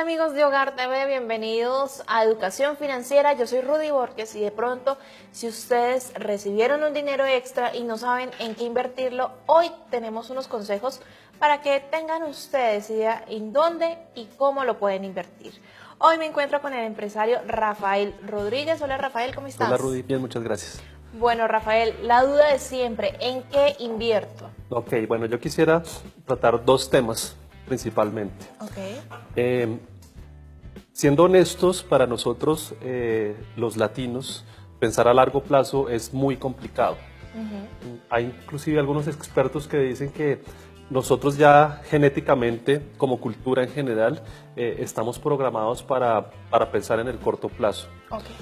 amigos de Hogar TV? Bienvenidos a Educación Financiera. Yo soy Rudy Borges y de pronto, si ustedes recibieron un dinero extra y no saben en qué invertirlo, hoy tenemos unos consejos para que tengan ustedes idea en dónde y cómo lo pueden invertir. Hoy me encuentro con el empresario Rafael Rodríguez. Hola Rafael, ¿cómo estás? Hola Rudy, bien, muchas gracias. Bueno Rafael, la duda de siempre, ¿en qué invierto? Ok, bueno, yo quisiera tratar dos temas principalmente. Ok. Siendo honestos, para nosotros los latinos, pensar a largo plazo es muy complicado. Hay inclusive algunos expertos que dicen que nosotros ya genéticamente, como cultura en general, estamos programados para pensar en el corto plazo. Okay.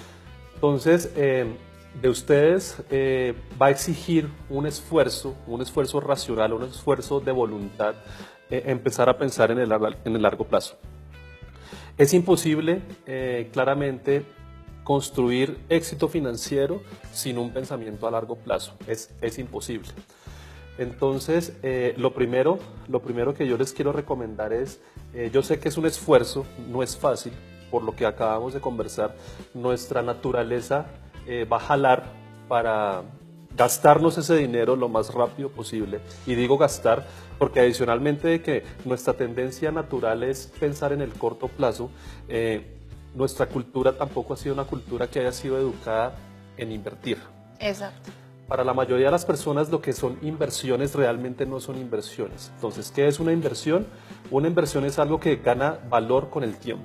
Entonces, de ustedes va a exigir un esfuerzo racional, un esfuerzo de voluntad, empezar a pensar en el largo plazo. Es imposible, claramente, construir éxito financiero sin un pensamiento a largo plazo. Es imposible. Entonces, lo primero que yo les quiero recomendar es, yo sé que es un esfuerzo, no es fácil, por lo que acabamos de conversar, nuestra naturaleza va a jalar para gastarnos ese dinero lo más rápido posible. Y digo gastar porque adicionalmente de que nuestra tendencia natural es pensar en el corto plazo, nuestra cultura tampoco ha sido una cultura que haya sido educada en invertir. Exacto. Para la mayoría de las personas lo que son inversiones realmente no son inversiones. Entonces, ¿qué es una inversión? Una inversión es algo que gana valor con el tiempo.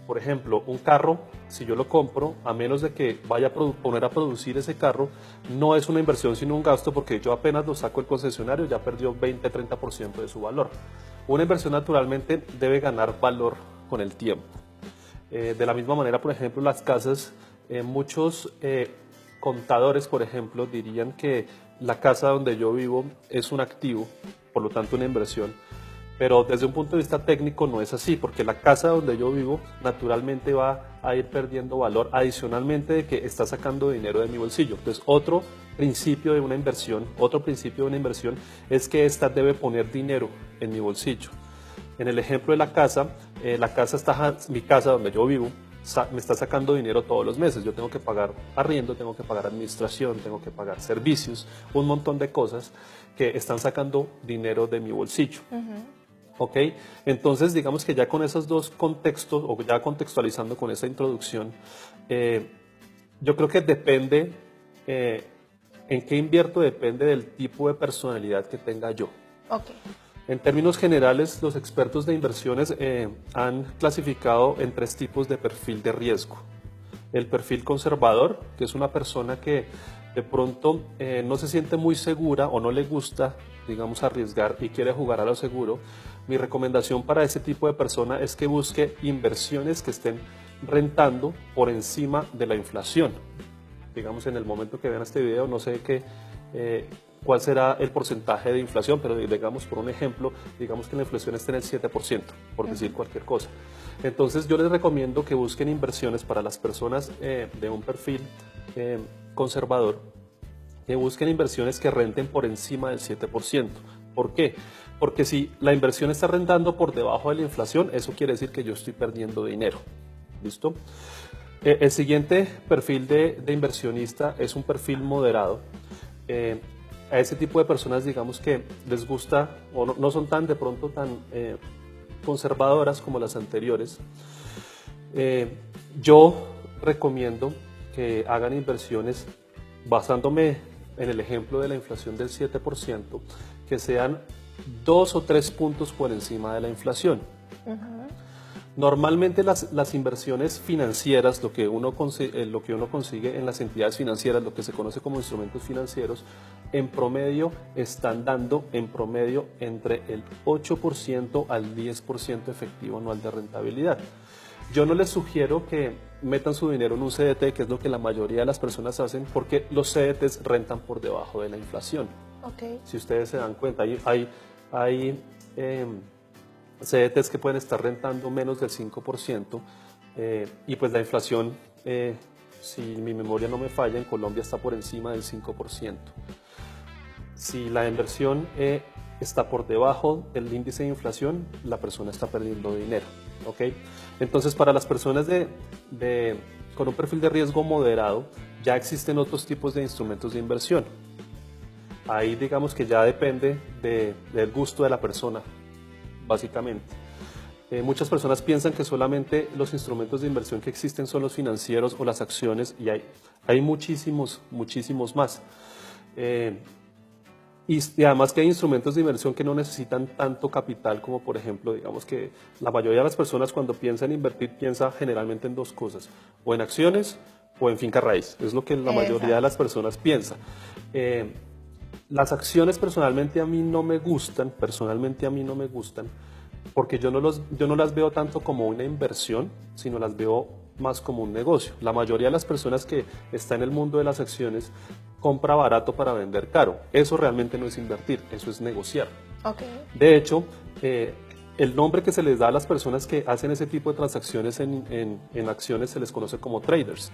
Por ejemplo, un carro, si yo lo compro, a menos de que vaya a poner a producir ese carro, no es una inversión sino un gasto porque yo apenas lo saco del concesionario ya perdió 20-30% de su valor. Una inversión naturalmente debe ganar valor con el tiempo. De la misma manera, por ejemplo, las casas, muchos contadores, por ejemplo, dirían que la casa donde yo vivo es un activo, por lo tanto una inversión. Pero desde un punto de vista técnico no es así, porque la casa donde yo vivo naturalmente va a ir perdiendo valor adicionalmente de que está sacando dinero de mi bolsillo. Entonces, otro principio de una inversión es que ésta debe poner dinero en mi bolsillo. En el ejemplo de la casa mi casa donde yo vivo, me está sacando dinero todos los meses. Yo tengo que pagar arriendo, tengo que pagar administración, tengo que pagar servicios, un montón de cosas que están sacando dinero de mi bolsillo. ¿Ok? Entonces, digamos que ya con esos dos contextos, o ya contextualizando con esa introducción, yo creo que depende, en qué invierto depende del tipo de personalidad que tenga yo. Okay. En términos generales, los expertos de inversiones han clasificado en tres tipos de perfil de riesgo. El perfil conservador, que es una persona que de pronto no se siente muy segura o no le gusta, digamos, arriesgar y quiere jugar a lo seguro. Mi recomendación para ese tipo de persona es que busque inversiones que estén rentando por encima de la inflación. Digamos, en el momento que vean este video, no sé cuál será el porcentaje de inflación, pero digamos, por un ejemplo, digamos que la inflación esté en el 7%, por decir cualquier cosa. Entonces, yo les recomiendo que busquen inversiones para las personas de un perfil conservador, que busquen inversiones que renten por encima del 7%. ¿Por qué? Porque si la inversión está rentando por debajo de la inflación, eso quiere decir que yo estoy perdiendo dinero. ¿Listo? El siguiente perfil de inversionista es un perfil moderado. A ese tipo de personas, digamos que les gusta, o no son tan de pronto tan conservadoras como las anteriores. Yo recomiendo que hagan inversiones basándome en el ejemplo de la inflación del 7%, que sean 2 o 3 puntos por encima de la inflación. Normalmente las inversiones financieras, lo que uno consigue en las entidades financieras, lo que se conoce como instrumentos financieros, en promedio están dando en promedio entre el 8% al 10% efectivo anual de rentabilidad. Yo no les sugiero que metan su dinero en un CDT, que es lo que la mayoría de las personas hacen, porque los CDTs rentan por debajo de la inflación. Okay. Si ustedes se dan cuenta, hay CDTs que pueden estar rentando menos del 5%, y pues la inflación, si mi memoria no me falla, en Colombia está por encima del 5%. Si la inversión está por debajo del índice de inflación, la persona está perdiendo dinero. ¿ok? Entonces, para las personas con un perfil de riesgo moderado, ya existen otros tipos de instrumentos de inversión. Ahí digamos que ya depende del gusto de la persona, básicamente. Muchas personas piensan que solamente los instrumentos de inversión que existen son los financieros o las acciones, y hay muchísimos más. Y además que hay instrumentos de inversión que no necesitan tanto capital como, por ejemplo, digamos que la mayoría de las personas cuando piensan invertir piensa generalmente en dos cosas, o en acciones o en finca raíz. Es lo que la mayoría de las personas piensa. Las acciones personalmente a mí no me gustan, porque yo no las veo tanto como una inversión, sino las veo más como un negocio. La mayoría de las personas que está en el mundo de las acciones compra barato para vender caro. Eso realmente no es invertir, eso es negociar. Okay. De hecho, el nombre que se les da a las personas que hacen ese tipo de transacciones en acciones se les conoce como traders.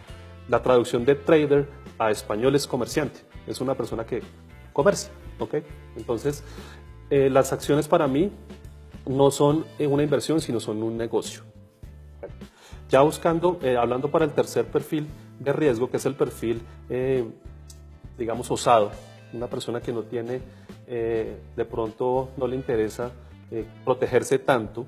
La traducción de trader a español es comerciante, es una persona que comercia, ¿ok? Entonces, las acciones para mí no son una inversión, sino son un negocio. Ya hablando para el tercer perfil de riesgo, que es el perfil, digamos, osado, una persona que no tiene, de pronto no le interesa protegerse tanto.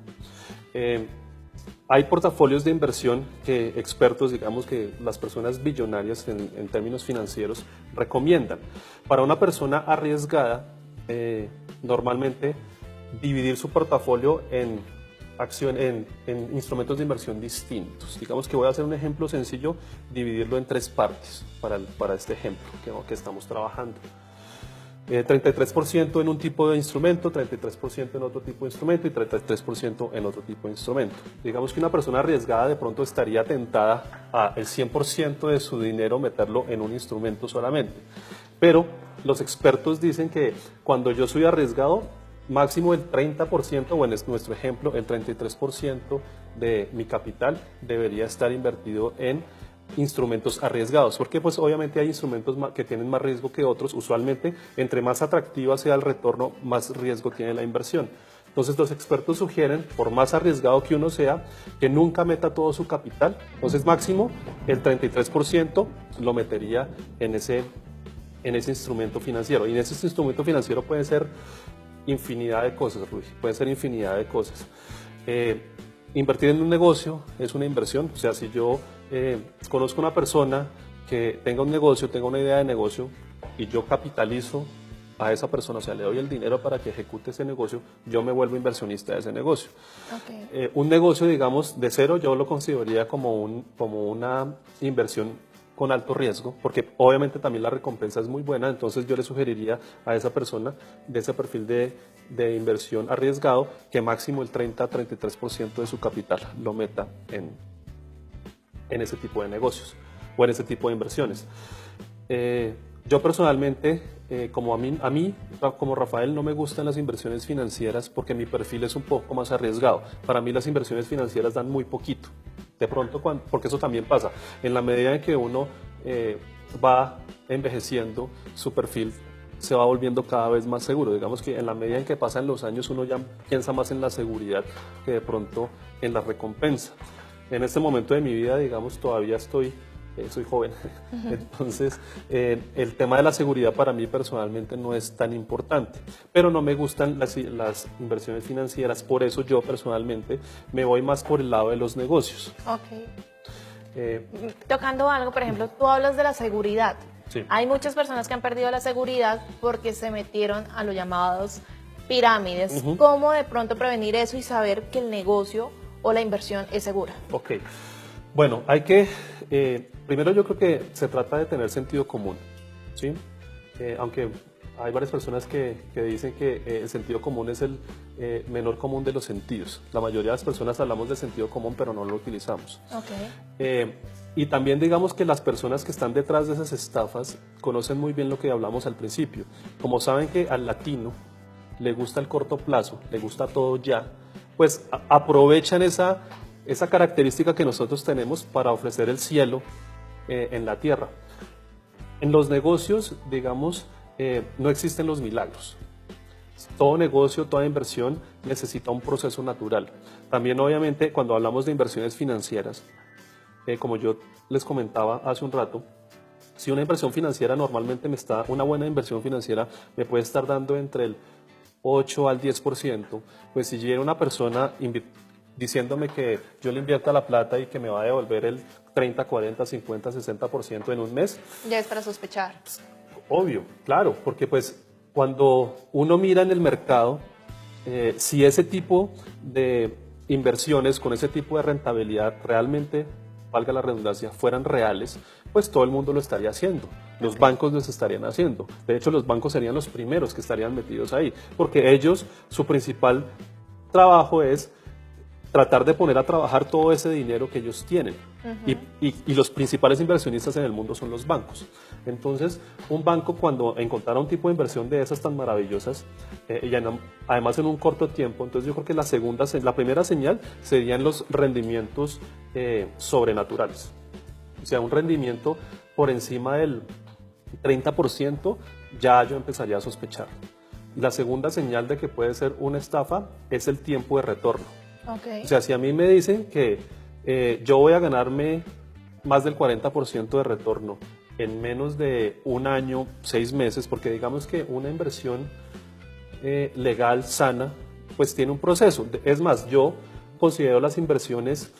Hay portafolios de inversión que expertos, digamos que las personas billonarias en términos financieros, recomiendan. Para una persona arriesgada, normalmente dividir su portafolio en instrumentos de inversión distintos. Digamos que voy a hacer un ejemplo sencillo, dividirlo en tres partes para este ejemplo que estamos trabajando. 33% en un tipo de instrumento, 33% en otro tipo de instrumento y 33% en otro tipo de instrumento. Digamos que una persona arriesgada de pronto estaría tentada a el 100% de su dinero meterlo en un instrumento solamente. Pero los expertos dicen que cuando yo soy arriesgado, máximo el 30%, o en nuestro ejemplo, el 33% de mi capital debería estar invertido en instrumentos arriesgados, porque pues obviamente hay instrumentos que tienen más riesgo que otros. Usualmente, entre más atractiva sea el retorno, más riesgo tiene la inversión. Entonces los expertos sugieren, por más arriesgado que uno sea, que nunca meta todo su capital. Entonces máximo el 33% lo metería en ese instrumento financiero. Y en ese instrumento financiero pueden ser infinidad de cosas, Rudy, pueden ser infinidad de cosas. Invertir en un negocio es una inversión. O sea, si yo conozco una persona que tenga un negocio, tenga una idea de negocio, y yo capitalizo a esa persona, o sea, le doy el dinero para que ejecute ese negocio, yo me vuelvo inversionista de ese negocio. Okay. Un negocio, digamos, de cero, yo lo consideraría como una inversión con alto riesgo, porque obviamente también la recompensa es muy buena. Entonces yo le sugeriría a esa persona de ese perfil de inversión arriesgado que máximo el 30-33% de su capital lo meta en ese tipo de negocios o en ese tipo de inversiones. Yo personalmente, como a mí, como Rafael, no me gustan las inversiones financieras porque mi perfil es un poco más arriesgado. Para mí las inversiones financieras dan muy poquito. De pronto, porque eso también pasa, en la medida en que uno va envejeciendo, su perfil se va volviendo cada vez más seguro. Digamos que en la medida en que pasan los años, uno ya piensa más en la seguridad que de pronto en la recompensa. En este momento de mi vida, digamos, todavía soy joven, entonces el tema de la seguridad para mí personalmente no es tan importante, pero no me gustan las inversiones financieras. Por eso yo personalmente me voy más por el lado de los negocios. Tocando algo, por ejemplo, tú hablas de la seguridad. Sí. Hay muchas personas que han perdido la seguridad porque se metieron a los llamados pirámides. ¿Cómo de pronto prevenir eso y saber que el negocio o la inversión es segura? Ok. Bueno, primero yo creo que se trata de tener sentido común, ¿sí? Aunque hay varias personas que dicen que el sentido común es el menor común de los sentidos. La mayoría de las personas hablamos de sentido común, pero no lo utilizamos. Okay. Y también digamos que las personas que están detrás de esas estafas conocen muy bien lo que hablamos al principio. Como saben que al latino le gusta el corto plazo, le gusta todo ya, pues aprovechan esa característica que nosotros tenemos para ofrecer el cielo en la tierra. En los negocios, digamos, no existen los milagros. todo negocio, toda inversión necesita un proceso natural. También, obviamente, cuando hablamos de inversiones financieras, como yo les comentaba hace un rato, si una inversión financiera normalmente una buena inversión financiera me puede estar dando entre el 8 al 10%, pues si llega una persona diciéndome que yo le invierta la plata y que me va a devolver el 30, 40, 50, 60% en un mes. Ya es para sospechar. Obvio, claro, porque pues cuando uno mira en el mercado, si ese tipo de inversiones con ese tipo de rentabilidad realmente, valga la redundancia, fueran reales, pues todo el mundo lo estaría haciendo. Los bancos los estarían haciendo. De hecho, los bancos serían los primeros que estarían metidos ahí, porque ellos, su principal trabajo es tratar de poner a trabajar todo ese dinero que ellos tienen. Y los principales inversionistas en el mundo son los bancos. Entonces, un banco cuando encontrara un tipo de inversión de esas tan maravillosas, además en un corto tiempo, entonces yo creo que la primera señal serían los rendimientos sobrenaturales. O sea, un rendimiento por encima del 30%, ya yo empezaría a sospechar. La segunda señal de que puede ser una estafa es el tiempo de retorno. Okay. O sea, si a mí me dicen que yo voy a ganarme más del 40% de retorno en menos de un año, 6 meses, porque digamos que una inversión legal, sana, pues tiene un proceso. Es más, yo considero las inversiones,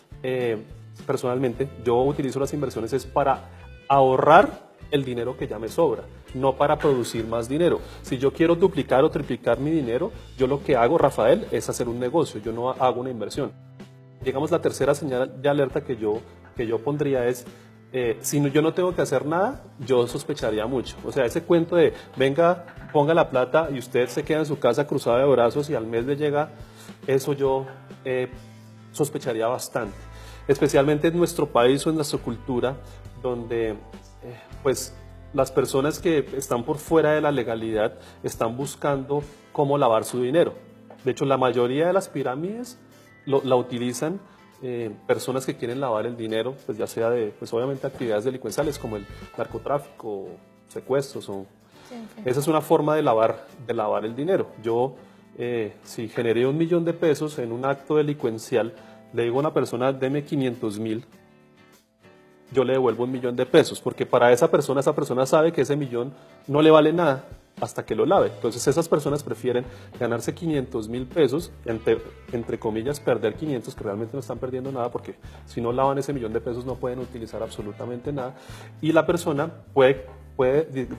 personalmente, yo utilizo las inversiones es para ahorrar el dinero que ya me sobra, no para producir más dinero. Si yo quiero duplicar o triplicar mi dinero, yo lo que hago, Rafael, es hacer un negocio, yo no hago una inversión. Digamos, la tercera señal de alerta que yo pondría es, si yo no tengo que hacer nada, yo sospecharía mucho. O sea, ese cuento de, venga, ponga la plata y usted se queda en su casa cruzada de brazos y al mes le llega, eso yo sospecharía bastante. Especialmente en nuestro país o en nuestra cultura, donde pues las personas que están por fuera de la legalidad están buscando cómo lavar su dinero. De hecho, la mayoría de las pirámides la utilizan personas que quieren lavar el dinero, pues ya sea de, pues obviamente actividades delincuenciales como el narcotráfico, secuestros. Esa es una forma de lavar el dinero. Yo, si generé 1 millón de pesos en un acto delincuencial, le digo a una persona, deme 500,000, yo le devuelvo 1 millón de pesos, porque para esa persona sabe que ese millón no le vale nada hasta que lo lave. Entonces esas personas prefieren ganarse 500,000 pesos, entre comillas, perder 500, que realmente no están perdiendo nada, porque si no lavan ese millón de pesos no pueden utilizar absolutamente nada. Y la persona puede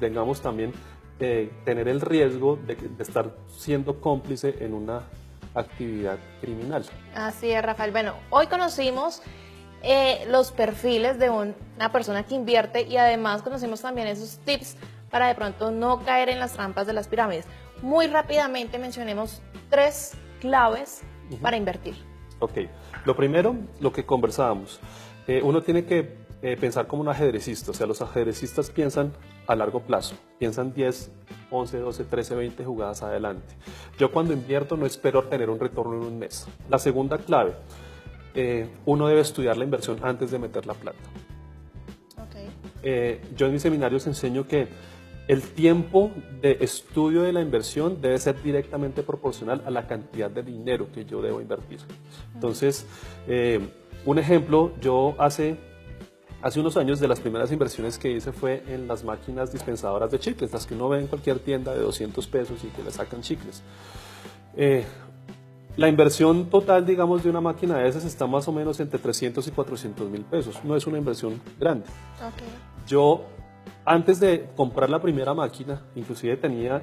digamos, también tener el riesgo de estar siendo cómplice en una actividad criminal. Así es, Rafael. Bueno, hoy conocimos los perfiles de una persona que invierte y además conocimos también esos tips para de pronto no caer en las trampas de las pirámides. Muy rápidamente mencionemos 3 claves para invertir. Ok, lo primero, lo que conversábamos, uno tiene que pensar como un ajedrecista, o sea, los ajedrecistas piensan a largo plazo, piensan 10, 11, 12, 13, 20 jugadas adelante. Yo cuando invierto no espero tener un retorno en un mes. La segunda clave, uno debe estudiar la inversión antes de meter la plata. Okay. Yo en mis seminarios enseño que el tiempo de estudio de la inversión debe ser directamente proporcional a la cantidad de dinero que yo debo invertir. Entonces, un ejemplo, yo hace unos años de las primeras inversiones que hice fue en las máquinas dispensadoras de chicles, las que uno ve en cualquier tienda de 200 pesos y que le sacan chicles. La inversión total, digamos, de una máquina de esas está más o menos entre 300 y 400,000 pesos. No es una inversión grande. Okay. Yo, antes de comprar la primera máquina, inclusive tenía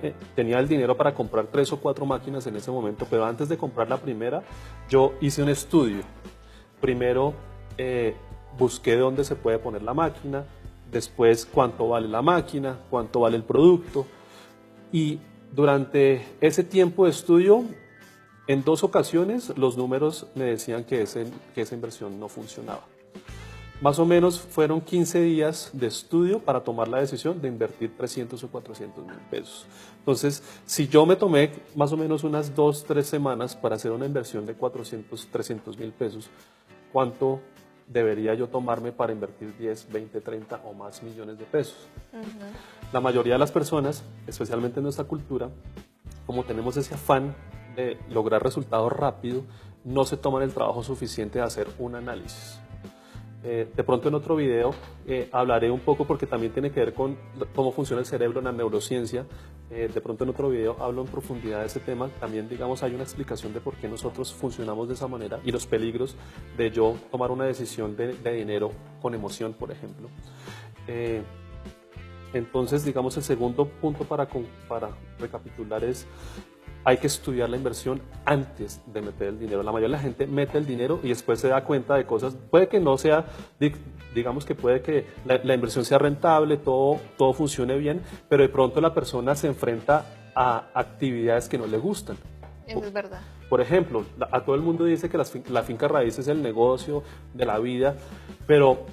el dinero para comprar 3 o 4 máquinas en ese momento, pero antes de comprar la primera, yo hice un estudio. Primero, busqué dónde se puede poner la máquina, después cuánto vale la máquina, cuánto vale el producto, y durante ese tiempo de estudio, en 2 ocasiones los números me decían que esa inversión no funcionaba. Más o menos fueron 15 días de estudio para tomar la decisión de invertir 300 o 400,000 pesos. Entonces, si yo me tomé más o menos unas 2, 3 semanas para hacer una inversión de 400, 300,000 pesos, ¿cuánto debería yo tomarme para invertir 10, 20, 30 o más millones de pesos? La mayoría de las personas, especialmente en nuestra cultura, como tenemos ese afán de lograr resultados rápido, no se toman el trabajo suficiente de hacer un análisis. De pronto en otro video hablaré un poco, porque también tiene que ver con cómo funciona el cerebro en la neurociencia. De pronto en otro video hablo en profundidad de ese tema. También, digamos, hay una explicación de por qué nosotros funcionamos de esa manera y los peligros de yo tomar una decisión de dinero con emoción, por ejemplo. Entonces, digamos, el segundo punto para recapitular es: hay que estudiar la inversión antes de meter el dinero. La mayoría de la gente mete el dinero y después se da cuenta de cosas. Puede que no sea, digamos que puede que la inversión sea rentable, todo funcione bien, pero de pronto la persona se enfrenta a actividades que no le gustan. Eso es verdad. Por ejemplo, a todo el mundo dice que la finca raíz es el negocio de la vida, pero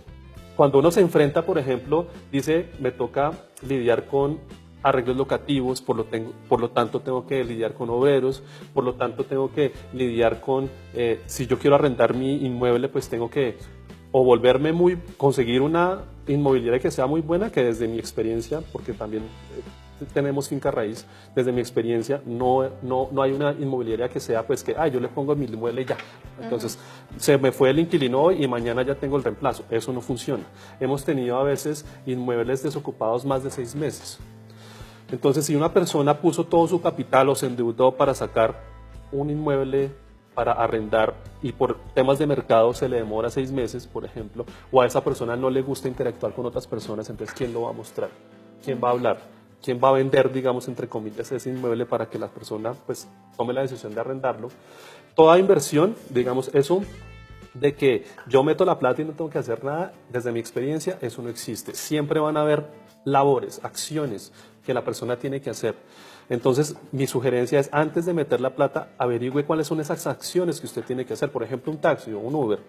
cuando uno se enfrenta, por ejemplo, dice, me toca lidiar con arreglos locativos, por lo tanto tengo que lidiar con obreros, por lo tanto tengo que lidiar con, si yo quiero arrendar mi inmueble, pues tengo que conseguir una inmobiliaria que sea muy buena, que desde mi experiencia, porque también tenemos finca raíz, desde mi experiencia no hay una inmobiliaria que sea pues que yo le pongo mi inmueble y ya, entonces se me fue el inquilino hoy y mañana ya tengo el reemplazo. Eso no funciona. Hemos tenido a veces inmuebles desocupados más de 6 meses. Entonces, si una persona puso todo su capital o se endeudó para sacar un inmueble para arrendar y por temas de mercado se le demora 6 meses, por ejemplo, o a esa persona no le gusta interactuar con otras personas, entonces ¿quién lo va a mostrar? ¿Quién va a hablar? ¿Quién va a vender, digamos, entre comillas, ese inmueble para que la persona pues tome la decisión de arrendarlo? Toda inversión, digamos, eso de que yo meto la plata y no tengo que hacer nada, desde mi experiencia, eso no existe. Siempre van a haber labores, acciones que la persona tiene que hacer. Entonces, mi sugerencia es, antes de meter la plata, averigüe cuáles son esas acciones que usted tiene que hacer. Por ejemplo, un taxi o un Uber.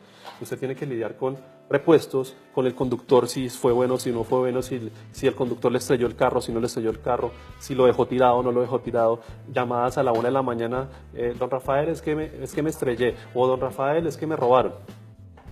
Usted tiene que lidiar con repuestos, con el conductor, si fue bueno, si no fue bueno, si el conductor le estrelló el carro, si no le estrelló el carro, si lo dejó tirado o no lo dejó tirado. Llamadas a la 1 de la mañana, don Rafael, es que me estrellé, o don Rafael, es que me robaron.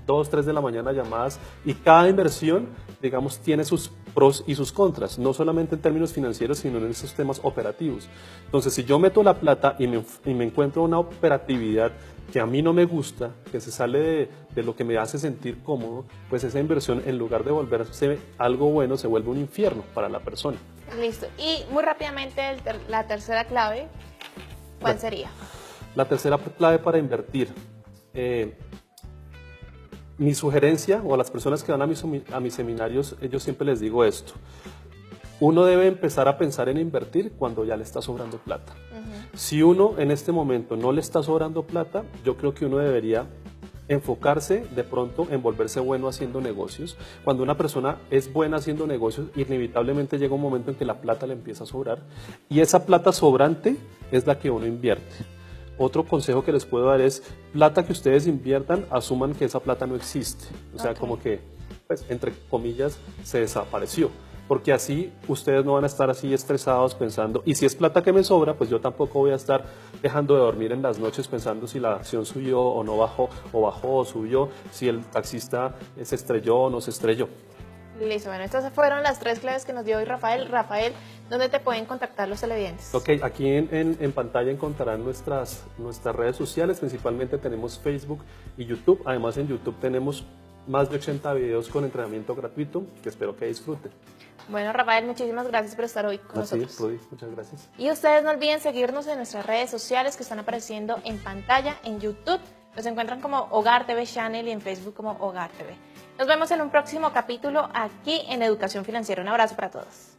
2, 3 de la mañana llamadas, y cada inversión, digamos, tiene sus pros y sus contras, no solamente en términos financieros, sino en esos temas operativos. Entonces, si yo meto la plata y me encuentro una operatividad que a mí no me gusta, que se sale de lo que me hace sentir cómodo, pues esa inversión, en lugar de volverse algo bueno, se vuelve un infierno para la persona. Listo. Y muy rápidamente, la tercera clave, ¿cuál sería? La tercera clave para invertir. Mi sugerencia, o a las personas que van a mis seminarios, yo siempre les digo esto: uno debe empezar a pensar en invertir cuando ya le está sobrando plata. Si uno en este momento no le está sobrando plata, yo creo que uno debería enfocarse de pronto en volverse bueno haciendo negocios. Cuando una persona es buena haciendo negocios, inevitablemente llega un momento en que la plata le empieza a sobrar, y esa plata sobrante es la que uno invierte. Otro consejo que les puedo dar es: plata que ustedes inviertan, asuman que esa plata no existe. O sea, como que, pues, entre comillas, se desapareció. Porque así ustedes no van a estar así estresados pensando, y si es plata que me sobra, pues yo tampoco voy a estar dejando de dormir en las noches pensando si la acción subió o no bajó, o bajó o subió, si el taxista se estrelló o no se estrelló. Listo, bueno, estas fueron las 3 claves que nos dio hoy Rafael. Rafael, ¿dónde te pueden contactar los televidentes? Ok, aquí en pantalla encontrarán nuestras redes sociales. Principalmente tenemos Facebook y YouTube. Además, en YouTube tenemos más de 80 videos con entrenamiento gratuito, que espero que disfruten. Bueno, Rafael, muchísimas gracias por estar hoy con nosotros. Rudy, muchas gracias. Y ustedes no olviden seguirnos en nuestras redes sociales que están apareciendo en pantalla. En YouTube nos encuentran como Hogar TV Channel y en Facebook como Hogar TV. Nos vemos en un próximo capítulo aquí en Educación Financiera. Un abrazo para todos.